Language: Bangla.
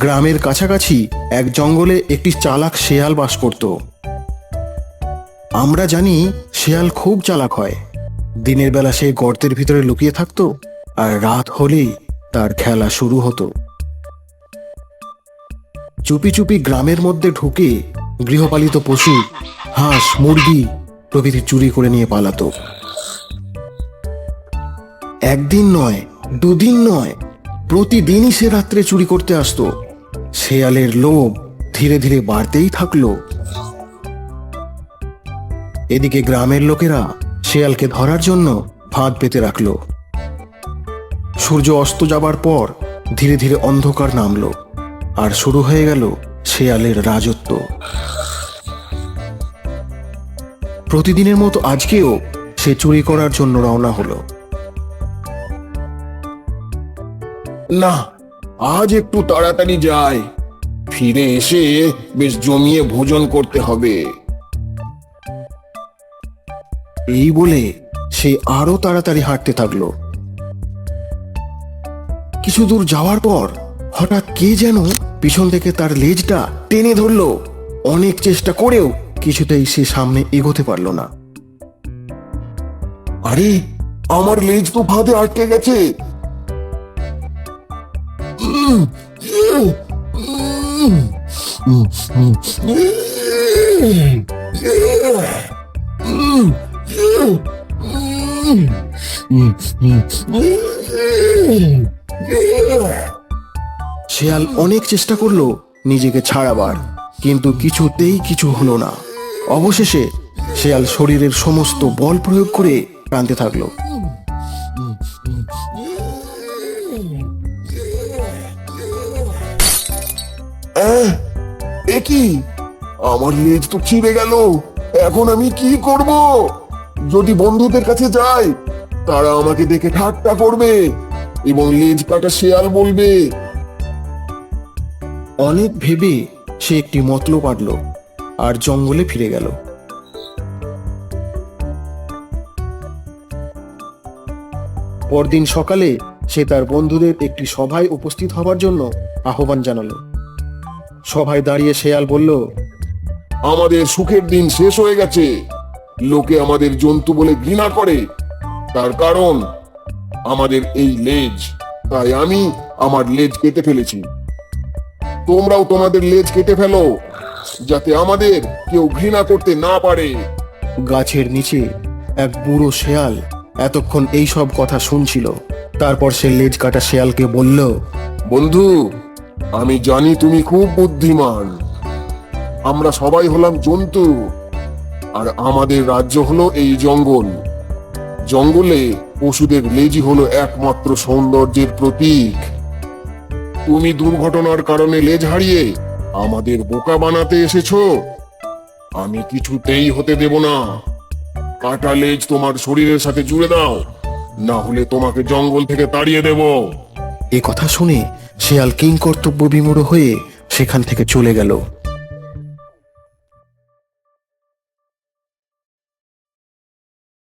গ্রামের কাছাকাছি এক জঙ্গলে একটি চালাক শেয়াল বাস করত। আমরা জানি শেয়াল খুব চালাক হয়। দিনের বেলা সে গর্তের ভিতরে লুকিয়ে থাকতো, আর রাত হলেই তার খেলা শুরু হতো। চুপি চুপি গ্রামের মধ্যে ঢুকে গৃহপালিত পশু, হাঁস, মুরগি প্রভৃতি চুরি করে নিয়ে পালাতো। একদিন নয়, দুদিন নয়, প্রতিদিনই সে রাত্রে চুরি করতে আসতো। শেয়ালের লোভ ধীরে ধীরে বাড়তেই থাকলো। এদিকে গ্রামের লোকেরা শেয়ালকে ধরার জন্য ফাঁদ পেতে রাখলো। সূর্য অস্ত যাবার পর ধীরে ধীরে অন্ধকার নামলো, আর শুরু হয়ে গেল শেয়ালের রাজত্ব। প্রতিদিনের মতো আজকেও সে চুরি করার জন্য রওনা হলো। না, আজ একটু তাড়াতাড়ি যাই, ফিরে এসে বেশ জমিয়ে ভোজন করতে হবে। এই বলে সে আরো তাড়াতাড়ি হাঁটতে থাকলো। কিছু দূর যাওয়ার পর হঠাৎ কে যেন পিছন থেকে তার লেজটা টেনে ধরলো। অনেক চেষ্টা করেও কিছুতেই সে সামনে এগোতে পারল না। আরে, আমার লেজ তো ফাঁদে আটকে গেছে। শেয়াল অনেক চেষ্টা করলো নিজেকে ছাড়াবার, কিন্তু কিছুতেই কিছু হলো না। অবশেষে শেয়াল শরীরের সমস্ত বল প্রয়োগ করে টানতে থাকলো। এ কি, আমার লেজ তো ছিঁড়ে গেল। এখন আমি কি করব? যদি বন্ধুদের কাছে যাই, তারা আমাকে দেখে ঠাট্টা করবে এবং লেজ কাটা শেয়াল বলবে। অনেক ভেবে সে একটি মতলব আঁটল আর জঙ্গলে ফিরে গেল। পরদিন সকালে সে তার বন্ধুদের একটি সভায় উপস্থিত হবার জন্য আহ্বান জানালো। সভায় দাঁড়িয়ে শেয়াল বলল, আমাদের সুখের দিন শেষ হয়ে গেছে। লোকে আমাদের জন্তু বলে ঘৃণা করে, তার কারণ আমাদের এই লেজ। তাই আমি আমার লেজ কেটে ফেলেছি। তোমরাও তোমাদের লেজ কেটে ফেলো, যাতে আমাদের কেউ ঘৃণা করতে না পারে। গাছের নিচে এক বুড়ো শেয়াল এতক্ষণ এই সব কথা শুনছিল। তারপর সে লেজ কাটা শেয়ালকে বলল, বন্ধু, আমি জানি তুমি খুব বুদ্ধিমান। আমরা সবাই হলাম জন্তু, আর আমাদের রাজ্য হলো এই জঙ্গল। জঙ্গলে পশুদের লেজই হলো একমাত্র সৌন্দর্যের প্রতীক। তুমি দুর্ঘটনার কারণে লেজ হারিয়ে আমাদের বোকা বানাতে এসেছো। আমি কিছুতেই হতে দেব না। কাটা লেজ তোমার শরীরের সাথে জুড়ে দাও, না হলে তোমাকে জঙ্গল থেকে তাড়িয়ে দেব। এ কথা শুনে শেয়াল কিংকর্তব্য বিমূঢ় হয়ে সেখান থেকে চলে গেল।